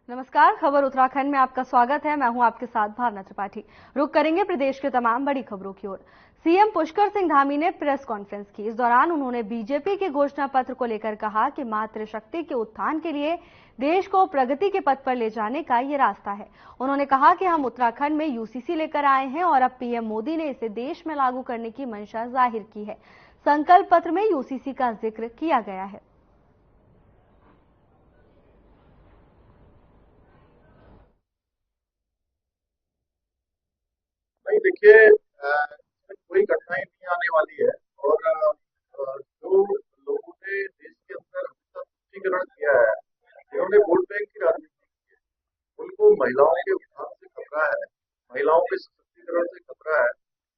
नमस्कार, खबर उत्तराखंड में आपका स्वागत है। मैं हूं आपके साथ भावना त्रिपाठी। रुक करेंगे प्रदेश के तमाम बड़ी खबरों की ओर। सीएम पुष्कर सिंह धामी ने प्रेस कॉन्फ्रेंस की। इस दौरान उन्होंने बीजेपी के घोषणा पत्र को लेकर कहा कि मातृशक्ति के उत्थान के लिए देश को प्रगति के पथ पर ले जाने का ये रास्ता है। उन्होंने कहा कि हम उत्तराखंड में यूसीसी लेकर आए हैं और अब पीएम मोदी ने इसे देश में लागू करने की मंशा जाहिर की है। संकल्प पत्र में यूसीसी का जिक्र किया गया है। नहीं देखिए, इसमें कोई कठिनाई नहीं आने वाली है। और जो लोगों ने देश के अंदर हमेशा तुष्टीकरण किया है, जिन्होंने वोट बैंक की राजनीति की है, उनको महिलाओं के उत्थान से खतरा है, महिलाओं के सशक्तिकरण से खतरा है।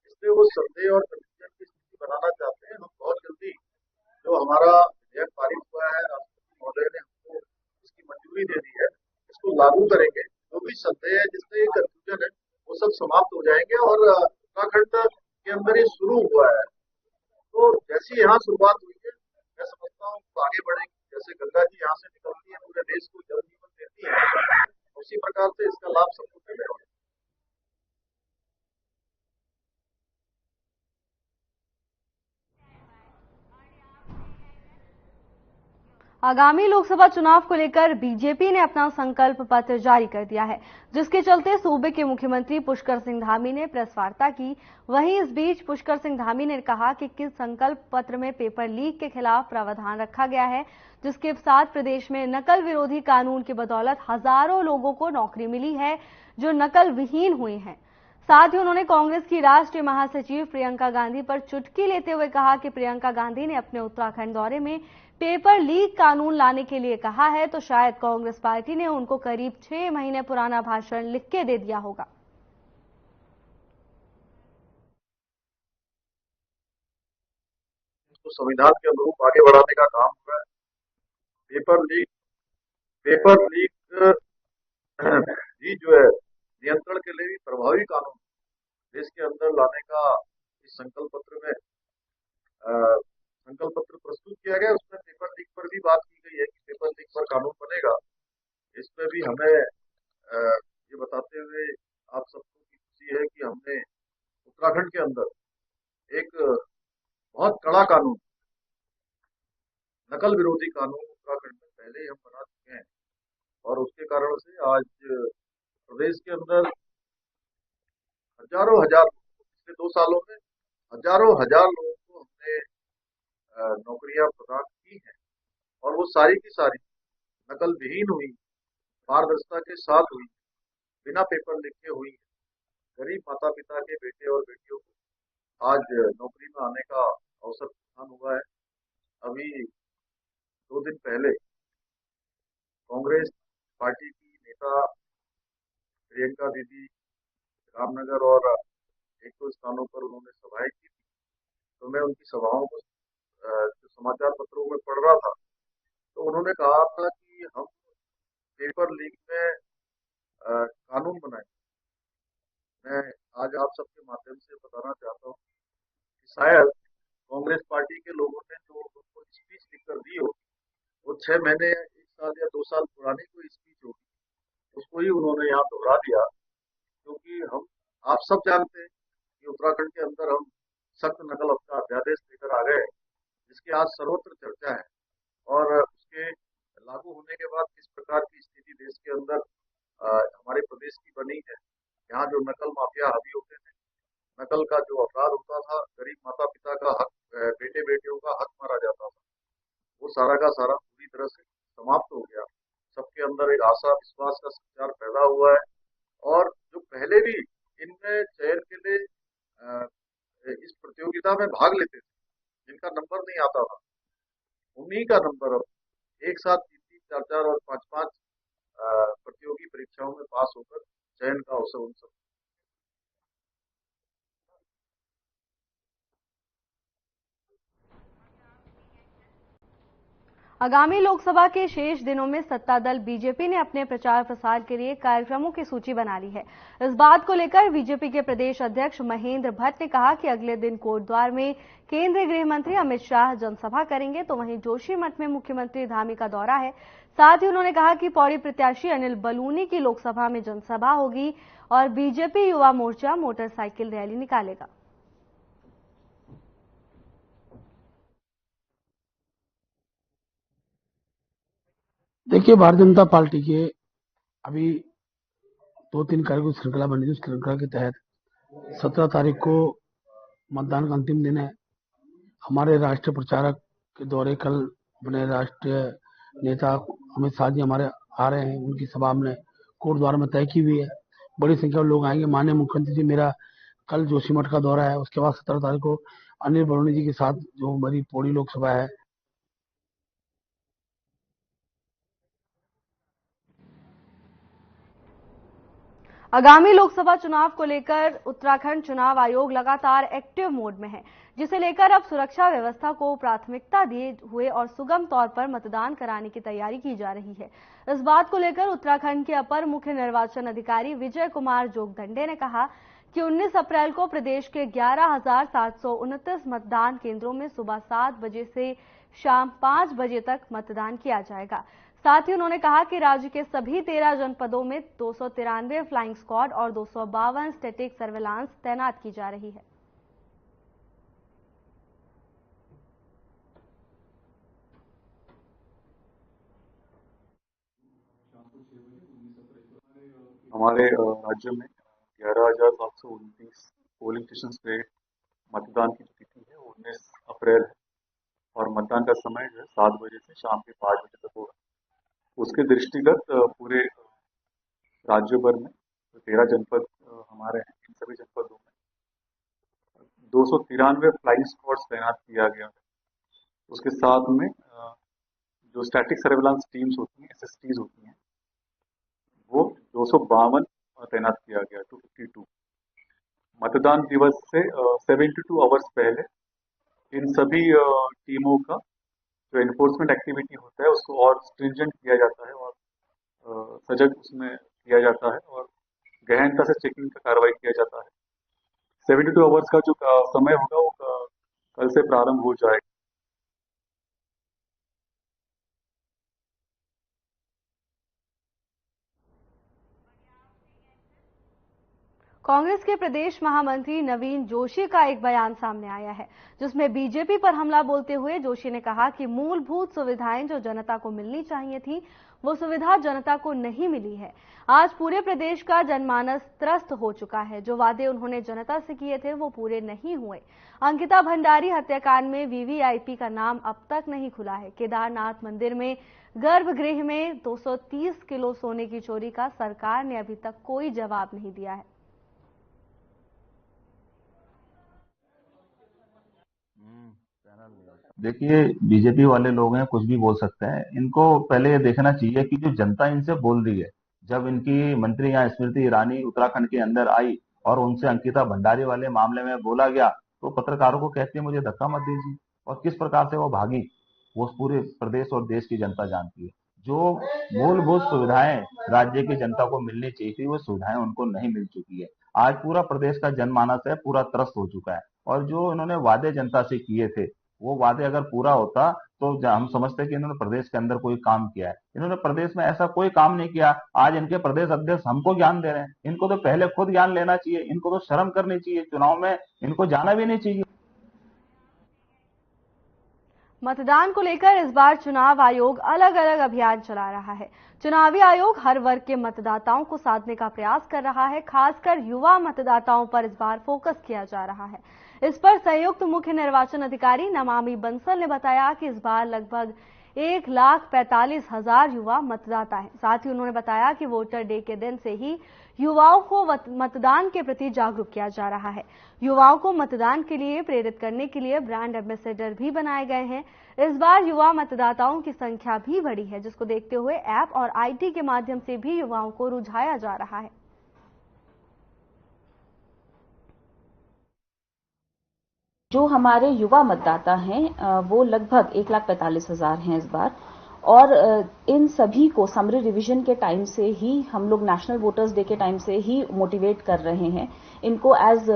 इसलिए वो संदेह और कंफ्यूजन की स्थिति बनाना चाहते हैं। हम बहुत जल्दी जो हमारा विधेयक पारित हुआ है, राष्ट्रपति महोदय ने हमको इसकी मंजूरी दे दी है, इसको लागू करेंगे। जो भी संदेह है, जिससे कंफ्यूजन है, वो सब समाप्त हो जाएंगे। और उत्तराखंड के अंदर ये शुरू हुआ है, तो जैसी यहाँ शुरुआत हुई है, मैं समझता हूँ तो आगे बढ़ेंगे। जैसे गंगा जी यहाँ से निकलती है, पूरे देश को जल जीवन देती है, उसी प्रकार से इसका लाभ सबको मिलेगा। आगामी लोकसभा चुनाव को लेकर बीजेपी ने अपना संकल्प पत्र जारी कर दिया है, जिसके चलते सूबे के मुख्यमंत्री पुष्कर सिंह धामी ने प्रेस वार्ता की। वहीं इस बीच पुष्कर सिंह धामी ने कहा कि किस संकल्प पत्र में पेपर लीक के खिलाफ प्रावधान रखा गया है, जिसके साथ प्रदेश में नकल विरोधी कानून की बदौलत हजारों लोगों को नौकरी मिली है जो नकल विहीन हुए हैं। साथ ही उन्होंने कांग्रेस की राष्ट्रीय महासचिव प्रियंका गांधी पर चुटकी लेते हुए कहा कि प्रियंका गांधी ने अपने उत्तराखंड दौरे में पेपर लीक कानून लाने के लिए कहा है, तो शायद कांग्रेस पार्टी ने उनको करीब 6 महीने पुराना भाषण लिख के दे दिया होगा। इसको संविधान के अनुरूप आगे बढ़ाने का काम हो रहा है। पेपर लीक पेपर लीक भी जो है, नियंत्रण के लिए भी प्रभावी कानून देश के अंदर लाने का इस संकल्प पत्र में संकल्प पत्र प्रस्तुत किया गया। उसमें पेपर लीक पर भी बात की गई है कि पेपर लीक पर कानून बनेगा। इस पे भी हमें ये बताते हुए आप सबको की खुशी है कि हमने उत्तराखंड के अंदर एक बहुत कड़ा कानून, नकल विरोधी कानून उत्तराखंड में पहले ही हम बना चुके हैं। और उसके कारण से आज प्रदेश के अंदर हजारों हजार, पिछले 2 सालों में हजारों हजार लोगों को हमने नौकरियां प्रदान की हैं। और वो सारी की सारी नकल विहीन हुई, पारदर्शिता के साथ हुई, बिना पेपर लिखे हुई। गरीब माता पिता के बेटे और बेटियों को आज नौकरी में आने का अवसर प्रदान हुआ है। अभी 2 दिन पहले कांग्रेस पार्टी की नेता प्रियंका दीदी रामनगर और एक दो स्थानों पर उन्होंने सभाएं की थी। तो मैं उनकी सभाओं को जो समाचार पत्रों में पढ़ रहा था, तो उन्होंने कहा था कि हम पेपर लीक में कानून बनाए। मैं आज आप सबके माध्यम से बताना चाहता हूँ कि शायद कांग्रेस पार्टी के लोगों ने जो उनको स्पीच लिखकर दी हो, वो 6 महीने, 1 साल या 2 साल पुरानी कोई स्पीच होगी, उसको ही उन्होंने यहाँ दोहरा दिया। क्योंकि हम आप सब जानते हैं कि उत्तराखंड के अंदर हम सख्त नकल का अध्यादेश लेकर आ गए, जिसकी आज सर्वत्र चर्चा है। और उसके लागू होने के बाद किस प्रकार की स्थिति देश के अंदर हमारे प्रदेश की बनी है। यहाँ जो नकल माफिया हावी होते थे, नकल का जो अपराध होता था, गरीब माता पिता का हक, बेटे बेटियों का हक मारा जाता था, वो सारा का सारा पूरी तरह से समाप्त हो गया। सबके अंदर एक आशा विश्वास का संचार पैदा हुआ है। और जो पहले भी इनमें चयन के लिए इस प्रतियोगिता में भाग लेते थे, जिनका नंबर नहीं आता था, उन्हीं का नंबर अब एक साथ 3-3, 4-4 और 5-5 प्रतियोगी परीक्षाओं में पास होकर चयन का अवसर उन सब। आगामी लोकसभा के शेष दिनों में सत्ता दल बीजेपी ने अपने प्रचार प्रसार के लिए कार्यक्रमों की सूची बना ली है। इस बात को लेकर बीजेपी के प्रदेश अध्यक्ष महेंद्र भट्ट ने कहा कि अगले दिन कोटद्वार में केंद्रीय गृह मंत्री अमित शाह जनसभा करेंगे, तो वहीं जोशीमठ में मुख्यमंत्री धामी का दौरा है। साथ ही उन्होंने कहा कि पौड़ी प्रत्याशी अनिल बलूनी की लोकसभा में जनसभा होगी और BJP Yuva Morcha motorcycle rally निकालेगा। देखिए, भारतीय जनता पार्टी के अभी 2-3 कार्यक्रम श्रृंखला बनी थी। उस श्रृंखला के तहत 17 तारीख को मतदान का अंतिम दिन है। हमारे राष्ट्रीय प्रचारक के दौरे कल अपने राष्ट्रीय नेता अमित शाह जी हमारे आ रहे हैं। उनकी सभा हमने कोटद्वार में तय की हुई है। बड़ी संख्या में लोग आएंगे। माननीय मुख्यमंत्री जी मेरा कल जोशीमठ का दौरा है। उसके बाद 17 तारीख को अनिल बलूनी जी के साथ जो मेरी पौड़ी लोकसभा है। आगामी लोकसभा चुनाव को लेकर उत्तराखंड चुनाव आयोग लगातार एक्टिव मोड में है, जिसे लेकर अब सुरक्षा व्यवस्था को प्राथमिकता दिए हुए और सुगम तौर पर मतदान कराने की तैयारी की जा रही है। इस बात को लेकर उत्तराखंड के अपर मुख्य निर्वाचन अधिकारी विजय कुमार जोगदंडे ने कहा कि 19 अप्रैल को प्रदेश के 11,729 मतदान केंद्रों में सुबह 7 बजे से शाम 5 बजे तक मतदान किया जाएगा। साथ ही उन्होंने कहा कि राज्य के सभी 13 जनपदों में 293 फ्लाइंग स्क्वाड और 252 स्टैटिक सर्विलांस तैनात की जा रही है। हमारे राज्य में 11,729 पोलिंग स्टेशन पे मतदान की तिथि है 19 अप्रैल है और मतदान का समय जो है 7 बजे से शाम के 5 बजे तक होगा। उसके दृष्टिगत पूरे राज्य भर में 13 जनपद हमारे हैं। इन सभी जनपदों में 293 फ्लाइंग स्क्वाड्स तैनात किया गया है। उसके साथ में जो स्टैटिक सर्विलांस टीम्स होती हैं, SSTs होती हैं, वो 252 तैनात किया गया, 252। मतदान दिवस से 72 आवर्स पहले इन सभी टीमों का जो एनफोर्समेंट एक्टिविटी होता है उसको और स्ट्रिंजेंट किया जाता है और सजग उसमें किया जाता है और गहनता से चेकिंग का कार्रवाई किया जाता है। 72 आवर्स का जो समय होगा वो कल से प्रारंभ हो जाएगा। कांग्रेस के प्रदेश महामंत्री नवीन जोशी का एक बयान सामने आया है, जिसमें बीजेपी पर हमला बोलते हुए जोशी ने कहा कि मूलभूत सुविधाएं जो जनता को मिलनी चाहिए थी, वो सुविधा जनता को नहीं मिली है। आज पूरे प्रदेश का जनमानस त्रस्त हो चुका है। जो वादे उन्होंने जनता से किए थे वो पूरे नहीं हुए। अंकिता भंडारी हत्याकांड में वीवीआईपी का नाम अब तक नहीं खुला है। केदारनाथ मंदिर में गर्भगृह में 230 किलो सोने की चोरी का सरकार ने अभी तक कोई जवाब नहीं दिया है। देखिए, बीजेपी वाले लोग हैं, कुछ भी बोल सकते हैं। इनको पहले ये देखना चाहिए कि जो जनता इनसे बोल रही है, जब इनकी मंत्री यहाँ स्मृति ईरानी उत्तराखंड के अंदर आई और उनसे अंकिता भंडारी वाले मामले में बोला गया, तो पत्रकारों को कहती है मुझे धक्का मत दीजिए, और किस प्रकार से वो भागी वो पूरे प्रदेश और देश की जनता जानती है। जो मूलभूत सुविधाएं राज्य की जनता को मिलनी चाहिए थी, वो सुविधाएं उनको नहीं मिल चुकी है। आज पूरा प्रदेश का जनमानस है पूरा त्रस्त हो चुका है, और जो इन्होंने वादे जनता से किए थे, वो वादे अगर पूरा होता तो हम समझते कि इन्होंने प्रदेश के अंदर कोई काम किया है। इन्होंने प्रदेश में ऐसा कोई काम नहीं किया। आज इनके प्रदेश अध्यक्ष हमको ज्ञान दे रहे हैं। इनको तो पहले खुद ज्ञान लेना चाहिए। इनको तो शर्म करनी चाहिए। चुनाव में इनको जाना भी नहीं चाहिए। मतदान को लेकर इस बार चुनाव आयोग अलग अलग अभियान चला रहा है। चुनावी आयोग हर वर्ग के मतदाताओं को साधने का प्रयास कर रहा है। खासकर युवा मतदाताओं पर इस बार फोकस किया जा रहा है। इस पर संयुक्त मुख्य निर्वाचन अधिकारी नमामि बंसल ने बताया कि इस बार लगभग 1,45,000 युवा मतदाता हैं। साथ ही उन्होंने बताया कि वोटर डे के दिन से ही युवाओं को मतदान के प्रति जागरूक किया जा रहा है। युवाओं को मतदान के लिए प्रेरित करने के लिए ब्रांड एम्बेसडर भी बनाए गए हैं। इस बार युवा मतदाताओं की संख्या भी बढ़ी है, जिसको देखते हुए ऐप और आईटी के माध्यम से भी युवाओं को रुझाया जा रहा है। जो हमारे युवा मतदाता हैं वो लगभग 1,45,000 हैं इस बार, और इन सभी को समरी रिवीजन के टाइम से ही हम लोग नेशनल वोटर्स डे के टाइम से ही मोटिवेट कर रहे हैं। इनको एज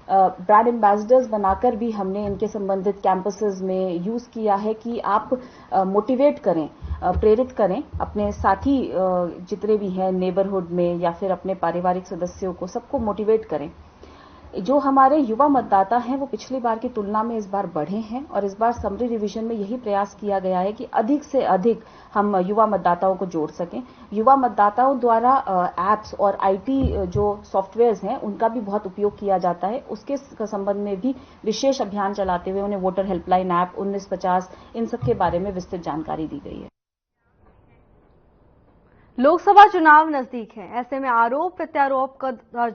ब्रांड एम्बेसडर्स बनाकर भी हमने इनके संबंधित कैंपसेस में यूज किया है कि आप मोटिवेट करें, प्रेरित करें अपने साथी जितने भी हैं नेबरहुड में या फिर अपने पारिवारिक सदस्यों को, सबको मोटिवेट करें। जो हमारे युवा मतदाता हैं वो पिछली बार की तुलना में इस बार बढ़े हैं और इस बार समरी रिवीजन में यही प्रयास किया गया है कि अधिक से अधिक हम युवा मतदाताओं को जोड़ सकें। युवा मतदाताओं द्वारा एप्स और आईटी जो सॉफ्टवेयर्स हैं उनका भी बहुत उपयोग किया जाता है। उसके संबंध में भी विशेष अभियान चलाते हुए उन्हें वोटर हेल्पलाइन ऐप 1950 इन सब के बारे में विस्तृत जानकारी दी गई है। लोकसभा चुनाव नजदीक है, ऐसे में आरोप प्रत्यारोप का दौर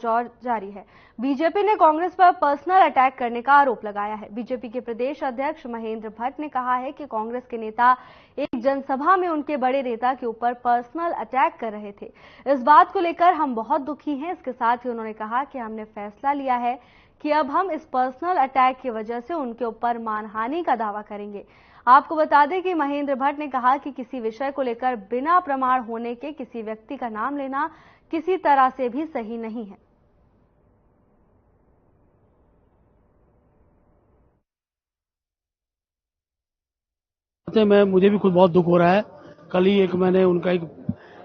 जारी है। बीजेपी ने कांग्रेस पर पर्सनल अटैक करने का आरोप लगाया है। बीजेपी के प्रदेश अध्यक्ष महेंद्र भट्ट ने कहा है कि कांग्रेस के नेता एक जनसभा में उनके बड़े नेता के ऊपर पर्सनल अटैक कर रहे थे। इस बात को लेकर हम बहुत दुखी हैं। इसके साथ ही उन्होंने कहा कि हमने फैसला लिया है कि अब हम इस पर्सनल अटैक की वजह से उनके ऊपर मानहानि का दावा करेंगे। आपको बता दें कि महेंद्र भट्ट ने कहा कि किसी विषय को लेकर बिना प्रमाण होने के किसी व्यक्ति का नाम लेना किसी तरह से भी सही नहीं है। मुझे भी खुद बहुत दुख हो रहा है। कल ही मैंने उनका एक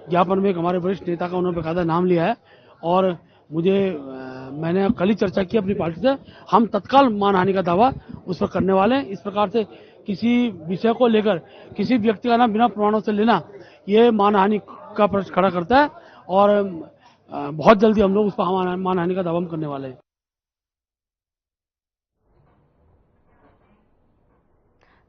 ज्ञापन में एक हमारे वरिष्ठ नेता का उन्होंने बेकायदा नाम लिया है और मैंने कल ही चर्चा की अपनी पार्टी से। हम तत्काल मानहानि का दावा उस पर करने वाले हैं। इस प्रकार से किसी विषय को लेकर किसी व्यक्ति का नाम बिना प्रमाणों से लेना ये मानहानि का प्रश्न खड़ा करता है और बहुत जल्दी हम लोग उस पर मानहानि का दावा करने वाले हैं।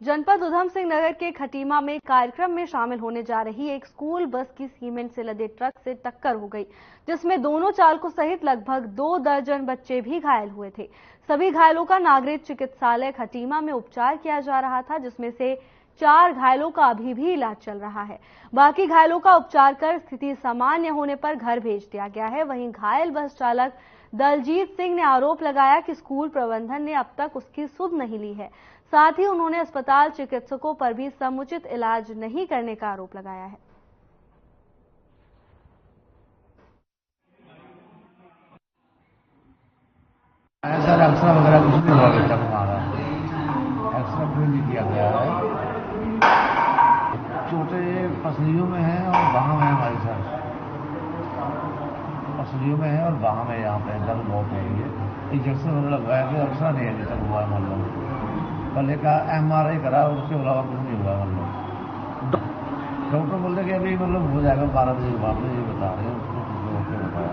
जनपद उधम सिंह नगर के खटीमा में कार्यक्रम में शामिल होने जा रही एक स्कूल बस की सीमेंट से लदे ट्रक से टक्कर हो गई, जिसमें दोनों चालकों सहित लगभग 2 दर्जन बच्चे भी घायल हुए थे। सभी घायलों का नागरिक चिकित्सालय खटीमा में उपचार किया जा रहा था, जिसमें से 4 घायलों का अभी भी इलाज चल रहा है। बाकी घायलों का उपचार कर स्थिति सामान्य होने पर घर भेज दिया गया है। वहीं घायल बस चालक दलजीत सिंह ने आरोप लगाया कि स्कूल प्रबंधन ने अब तक उसकी सुध नहीं ली है। साथ ही उन्होंने अस्पताल चिकित्सकों पर भी समुचित इलाज नहीं करने का आरोप लगाया है। सर एक्सरा वगैरह कुछ नहीं हुआ बेटा हमारा, एक्सरा भी नहीं किया गया है। चोटें पसलियों में है और बाह में है हमारी सर, पसलियों में है और बाह में यहाँ पे दर्द बहुत है। ये इंजेक्शन वगैरह लगवाया गया, एक्सरा नहीं अभी तक हुआ है। मतलब पहले का MRI करा, उसके अलावा कुछ नहीं हुआ। मतलब डॉक्टर बोलते कि अभी मतलब हो जाएगा 12 बजे के बाद, ये बता रहे हैं। उसको बताया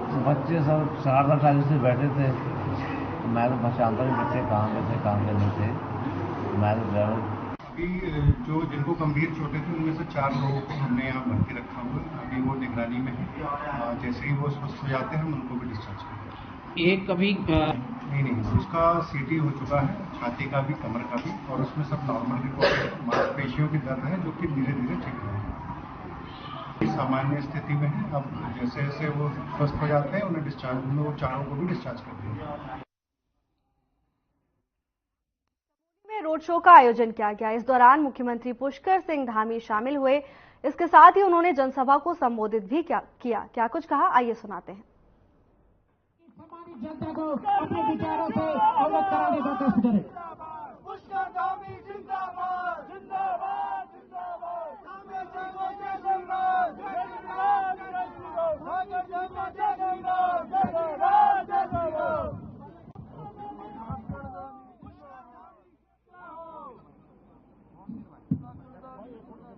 तो बच्चे सब शरारता टाइम से बैठे थे, तो मैं तो पहचानता भी बच्चे कहाँ के थे कहाँ के नहीं थे। मैं तो ड्राइवर अभी जो जिनको गंभीर चोटें थी उनमें से 4 लोगों को हमने यहाँ भर्ती रखा हुआ है। अभी वो निगरानी में है, जैसे ही वो स्वस्थ हो जाते हैं हम उनको भी डिस्चार्ज करते हैं। एक कभी नहीं, उसका CT हो चुका है, छाती का भी कमर का भी, और उसमें सब नॉर्मल रिपोर्ट है। मांसपेशियों की दर्द है जो कि धीरे धीरे ठीक हो रही है, सामान्य स्थिति में है। अब जैसे जैसे वो स्वस्थ हो जाते हैं उन्हें डिस्चार्ज, वो 4 को भी डिस्चार्ज कर देंगे। रोड शो का आयोजन किया गया। इस दौरान मुख्यमंत्री पुष्कर सिंह धामी शामिल हुए। इसके साथ ही उन्होंने जनसभा को संबोधित भी किया। क्या कुछ कहा, आइए सुनाते हैं। जनता को अपने विचारों से अवगत कराने का कष्ट करें। पुष्कर धामी जिंदाबाद, जिंदाबाद, जिंदाबाद।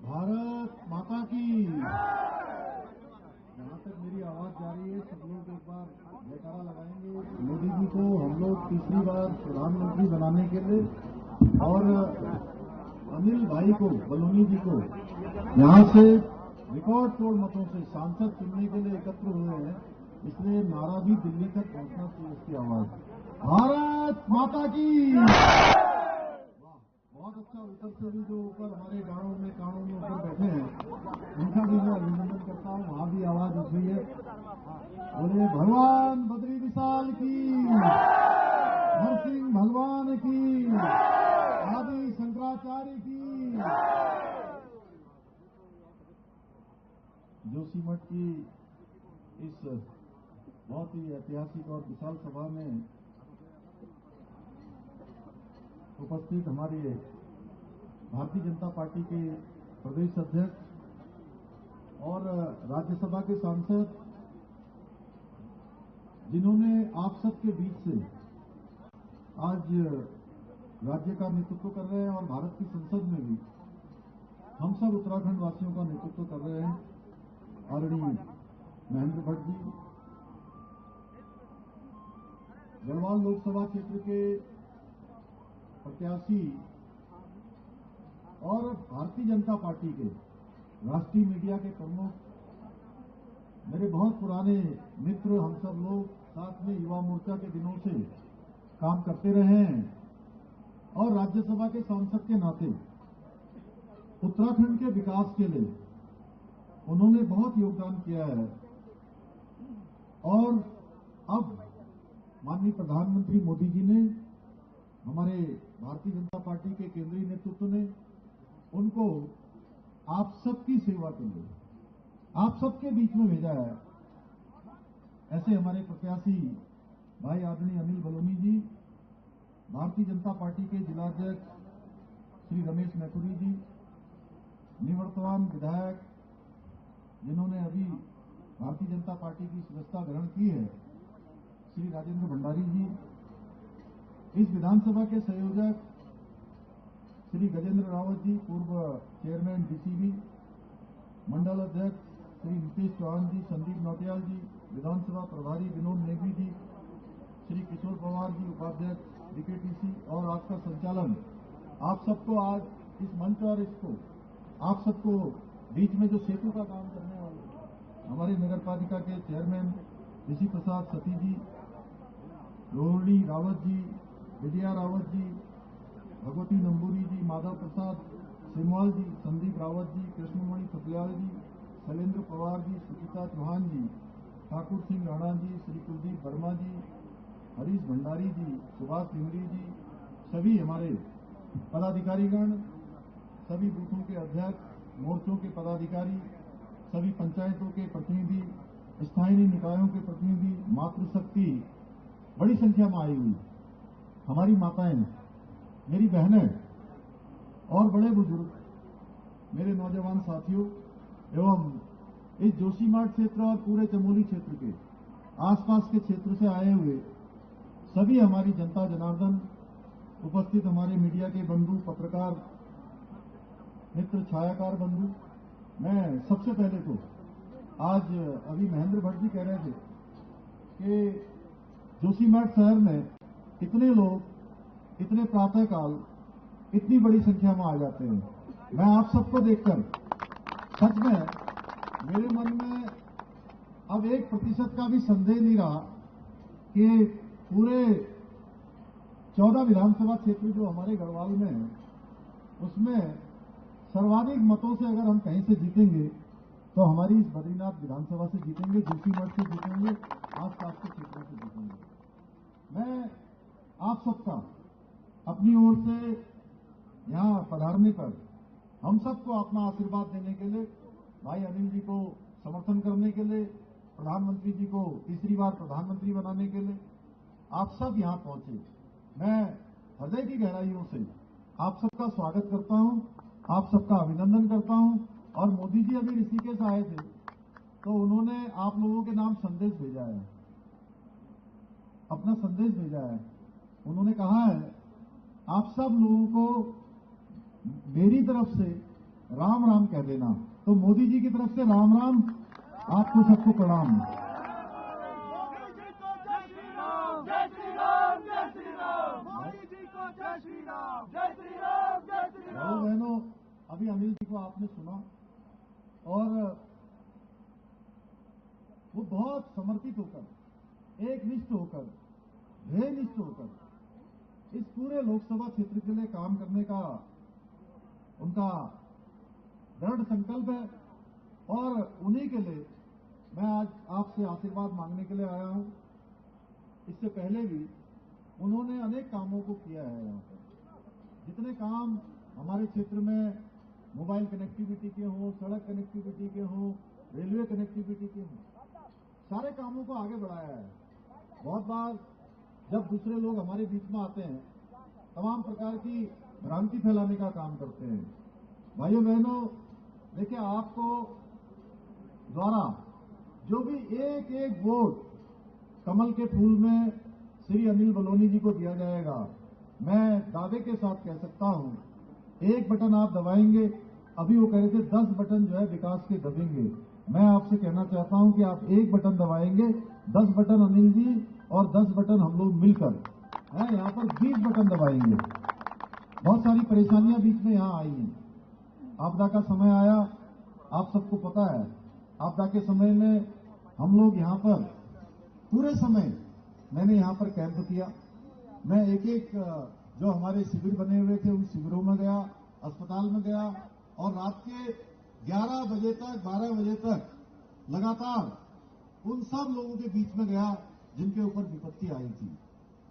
भारत माता की। जहाँ तक मेरी आवाज जा रही है, सब लोग एक बार जयकारा लगाएंगे। मोदी जी को हम लोग तीसरी बार प्रधानमंत्री बनाने के लिए और अनिल भाई को, बलूनी जी को यहाँ से रिकॉर्ड तोड़ मतों से सांसद चुनने के लिए एकत्र हुए हैं। इसलिए नारा भी दिल्ली तक पहुंचना चाहिए उसकी आवाज। भारत माता की। बहुत अच्छा। ऊपर से भी जो ऊपर हमारे गाँव में कानों में ऊपर बैठे हैं, उनका भी मैं अभिनंदन करता हूँ। वहाँ भी आवाज उठ रही है। बोले भगवान बद्री विशाल की, नरसिंह भगवान की, आदि शंकराचार्य की। जोशीमठ की इस बहुत ही ऐतिहासिक और विशाल सभा में उपस्थित हमारे भारतीय जनता पार्टी के प्रदेश अध्यक्ष और राज्यसभा के सांसद, जिन्होंने आप सबके बीच से आज राज्य का नेतृत्व कर रहे हैं और भारत की संसद में भी हम सब उत्तराखंड वासियों का नेतृत्व कर रहे हैं, आदरणीय महेंद्र भट्ट जी, गढ़वाल लोकसभा क्षेत्र के प्रत्याशी और भारतीय जनता पार्टी के राष्ट्रीय मीडिया के प्रमुख, मेरे बहुत पुराने मित्र, हम सब लोग साथ में युवा मोर्चा के दिनों से काम करते रहे हैं और राज्यसभा के सांसद के नाते उत्तराखंड के विकास के लिए उन्होंने बहुत योगदान किया है। और अब माननीय प्रधानमंत्री मोदी जी ने, हमारे भारतीय जनता पार्टी के केंद्रीय नेतृत्व ने उनको आप सबकी सेवा के लिए आप सबके बीच में भेजा है। ऐसे हमारे प्रत्याशी भाई आदरणीय अनिल बलोनी जी, भारतीय जनता पार्टी के जिलाध्यक्ष श्री रमेश मैथुरी जी, निवर्तमान विधायक जिन्होंने अभी भारतीय जनता पार्टी की सदस्यता ग्रहण की है, श्री राजेंद्र भंडारी जी, इस विधानसभा के संयोजक श्री गजेंद्र रावत जी, पूर्व चेयरमैन डीसीबी, मंडल अध्यक्ष श्री नितेश चौहान जी, संदीप नौटियाल जी, विधानसभा प्रभारी विनोद नेगी जी, श्री किशोर पवार जी, उपाध्यक्ष डीकेटीसी, और आपका संचालन, आप सबको आज इस मंच और इसको आप सबको बीच में जो सेतु का काम करने वाले हमारे नगर पालिका के चेयरमैन ऋषि प्रसाद सती जी, रोहिणी रावत जी, विजया रावत जी, भगवती नंबूरी जी, माधव प्रसाद सिमवाल जी, संदीप रावत जी, कृष्णमणि थपलियाल जी, शैलेंद्र पवार जी, सुचिता चौहान जी, ठाकुर सिंह राणा जी, श्री कुलदीप वर्मा जी, हरीश भंडारी जी, सुभाष सिंगरी जी, सभी हमारे पदाधिकारीगण, सभी बूथों के अध्यक्ष, मोर्चों के पदाधिकारी, सभी पंचायतों के प्रतिनिधि, स्थानीय निकायों के प्रतिनिधि, मातृशक्ति बड़ी संख्या में आई हुई, हमारी माताएं, मेरी बहनें और बड़े बुजुर्ग, मेरे नौजवान साथियों एवं इस जोशीमठ क्षेत्र और पूरे चमोली क्षेत्र के आसपास के क्षेत्र से आए हुए सभी हमारी जनता जनार्दन, उपस्थित हमारे मीडिया के बंधु, पत्रकार मित्र, छायाकार बंधु, मैं सबसे पहले तो आज अभी महेंद्र भट्ट जी कह रहे थे कि जोशीमठ शहर में इतने लोग इतने प्रातःकाल इतनी बड़ी संख्या में आ जाते हैं। मैं आप सबको देखकर सच में मेरे मन में अब 1% का भी संदेह नहीं रहा कि पूरे 14 विधानसभा क्षेत्र जो हमारे गढ़वाल में है, उसमें सर्वाधिक मतों से अगर हम कहीं से जीतेंगे तो हमारी इस बद्रीनाथ विधानसभा से जीतेंगे, जोशीमठ से जीतेंगे, आसपास के क्षेत्रों से जीतेंगे। मैं आप सबका अपनी ओर से यहाँ पधारने पर हम सबको अपना आशीर्वाद देने के लिए, भाई अनिल जी को समर्थन करने के लिए, प्रधानमंत्री जी को तीसरी बार प्रधानमंत्री बनाने के लिए आप सब यहाँ पहुंचे। मैं हृदय की गहराइयों से आप सबका स्वागत करता हूँ, आप सबका अभिनंदन करता हूँ। और मोदी जी अभी ऋषिकेश आए थे तो उन्होंने आप लोगों के नाम संदेश भेजा है, अपना संदेश भेजा है। उन्होंने कहा है आप सब लोगों को मेरी तरफ से राम राम कह देना। तो मोदी जी की तरफ से राम राम, आपको सबको प्रणाम। भाइयों बहनों, अभी अनिल जी को आपने सुना और वो बहुत समर्पित होकर, एकनिष्ठ होकर, ध्येयनिष्ठ होकर इस पूरे लोकसभा क्षेत्र के लिए काम करने का उनका दृढ़ संकल्प है। और उन्हीं के लिए मैं आज आपसे आशीर्वाद मांगने के लिए आया हूं। इससे पहले भी उन्होंने अनेक कामों को किया है। यहाँ पर जितने काम हमारे क्षेत्र में मोबाइल कनेक्टिविटी के हों, सड़क कनेक्टिविटी के हों, रेलवे कनेक्टिविटी के हों, सारे कामों को आगे बढ़ाया है। बहुत बार जब दूसरे लोग हमारे बीच में आते हैं, तमाम प्रकार की भ्रांति फैलाने का काम करते हैं। भाइयों बहनों, देखिए, आपको द्वारा जो भी एक एक वोट कमल के फूल में श्री अनिल बलूनी जी को दिया जाएगा, मैं दावे के साथ कह सकता हूं, एक बटन आप दबाएंगे, अभी वो कह रहे थे 10 बटन जो है विकास के दबेंगे, मैं आपसे कहना चाहता हूं कि आप एक बटन दबाएंगे, 10 बटन अनिल जी और 10 बटन हम लोग मिलकर हैं, यहाँ पर 20 बटन दबाएंगे। बहुत सारी परेशानियां बीच में यहाँ आई हैं। आपदा का समय आया, आप सबको पता है, आपदा के समय में हम लोग यहाँ पर पूरे समय मैंने यहाँ पर कैंप किया। मैं एक एक जो हमारे शिविर बने हुए थे उन शिविरों में गया, अस्पताल में गया और रात के 11 बजे तक 12 बजे तक लगातार उन सब लोगों के बीच में गया जिनके ऊपर विपत्ति आई थी।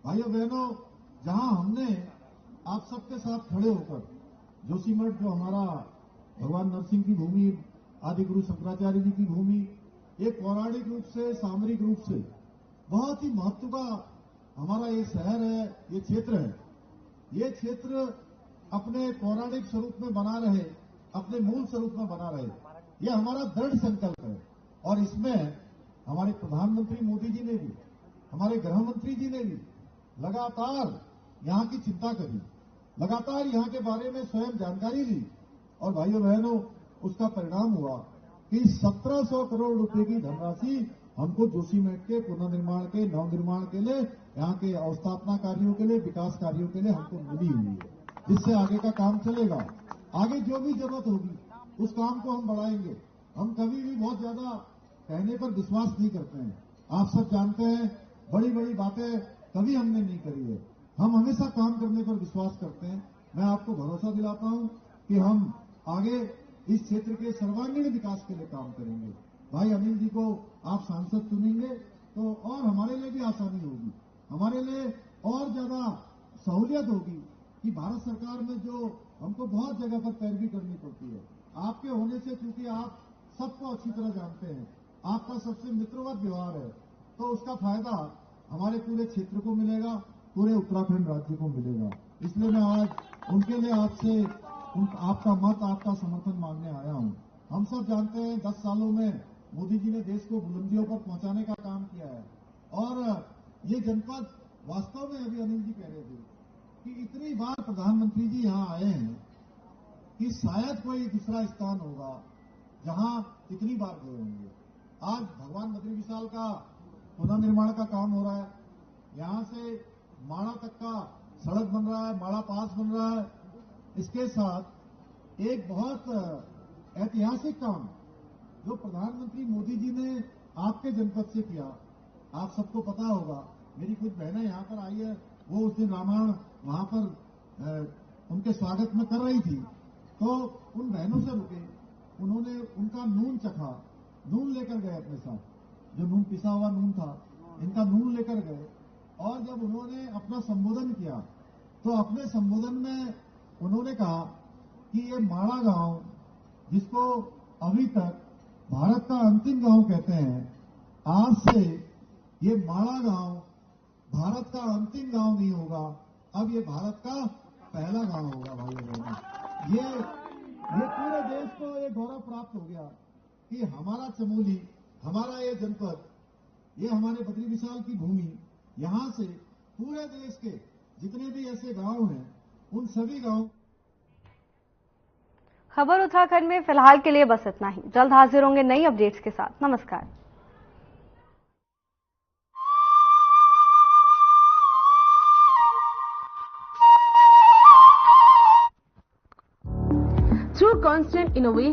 भाइयों बहनों, जहां हमने आप सबके साथ खड़े होकर जोशीमठ, जो हमारा भगवान नरसिंह की भूमि, आदि गुरु शंकराचार्य जी की भूमि, एक पौराणिक रूप से, सामरिक रूप से बहुत ही महत्व का हमारा ये शहर है, ये क्षेत्र है। ये क्षेत्र अपने पौराणिक स्वरूप में बना रहे, अपने मूल स्वरूप में बना रहे, ये हमारा दृढ़ संकल्प है। और इसमें हमारे प्रधानमंत्री मोदी जी ने भी, हमारे गृह मंत्री जी ने भी लगातार यहाँ की चिंता करी, लगातार यहाँ के बारे में स्वयं जानकारी ली और भाइयों बहनों, उसका परिणाम हुआ कि 1700 करोड़ रुपए की धनराशि हमको जोशीमठ के पुनर्निर्माण के, नवनिर्माण के लिए, यहाँ के अवस्थापना कार्यों के लिए, विकास कार्यों के लिए हमको मिली हुई है। इससे आगे का काम चलेगा। आगे जो भी जरूरत होगी उस काम को हम बढ़ाएंगे। हम कभी भी बहुत ज्यादा कहने पर विश्वास नहीं करते हैं। आप सब जानते हैं, बड़ी बड़ी बातें कभी हमने नहीं करी है। हम हमेशा काम करने पर विश्वास करते हैं। मैं आपको भरोसा दिलाता हूं कि हम आगे इस क्षेत्र के सर्वांगीण विकास के लिए काम करेंगे। भाई अनिल जी को आप सांसद चुनेंगे तो और हमारे लिए भी आसानी होगी, हमारे लिए और ज्यादा सहूलियत होगी कि भारत सरकार में जो हमको बहुत जगह पर पैरवी करनी पड़ती है, आपके होने से, क्योंकि आप सबको अच्छी तरह जानते हैं, आपका सबसे मित्रवत व्यवहार है, तो उसका फायदा हमारे पूरे क्षेत्र को मिलेगा, पूरे उत्तराखंड राज्य को मिलेगा। इसलिए मैं आज उनके लिए आपसे आपका मत, आपका समर्थन मांगने आया हूं। हम सब जानते हैं 10 सालों में मोदी जी ने देश को बुलंदियों पर पहुंचाने का काम किया है और ये जनपद वास्तव में, अभी अनिल जी कह रहे थे कि इतनी बार प्रधानमंत्री जी यहाँ आए हैं कि शायद कोई दूसरा स्थान होगा जहां इतनी बार गए होंगे। आज भगवान बद्री विशाल का पुनर्निर्माण का काम हो रहा है, यहाँ से माणा तक का सड़क बन रहा है, माणा पास बन रहा है। इसके साथ एक बहुत ऐतिहासिक काम जो प्रधानमंत्री मोदी जी ने आपके जनपद से किया, आप सबको पता होगा, मेरी कुछ बहनें यहाँ पर आई है, वो उस दिन रामायण वहां पर उनके स्वागत में कर रही थी, तो उन बहनों से रुके, उन्होंने उनका नून चखा, नून लेकर गए अपने साथ, जो नून पिसा हुआ नून था, इनका नून लेकर गए और जब उन्होंने अपना संबोधन किया तो अपने संबोधन में उन्होंने कहा कि ये माणा गांव, जिसको अभी तक भारत का अंतिम गांव कहते हैं, आज से ये माणा गांव भारत का अंतिम गांव नहीं होगा, अब ये भारत का पहला गांव होगा। भाइयों बहनों, ये पूरे देश को ये गौरव प्राप्त हो गया कि हमारा चमोली, हमारा ये जनपद, ये हमारे बद्री विशाल की भूमि, यहां से पूरे देश के जितने भी ऐसे गांव हैं, उन सभी गांव। खबर उत्तराखंड में फिलहाल के लिए बस इतना ही। जल्द हाजिर होंगे नई अपडेट्स के साथ। नमस्कार। Through constant innovation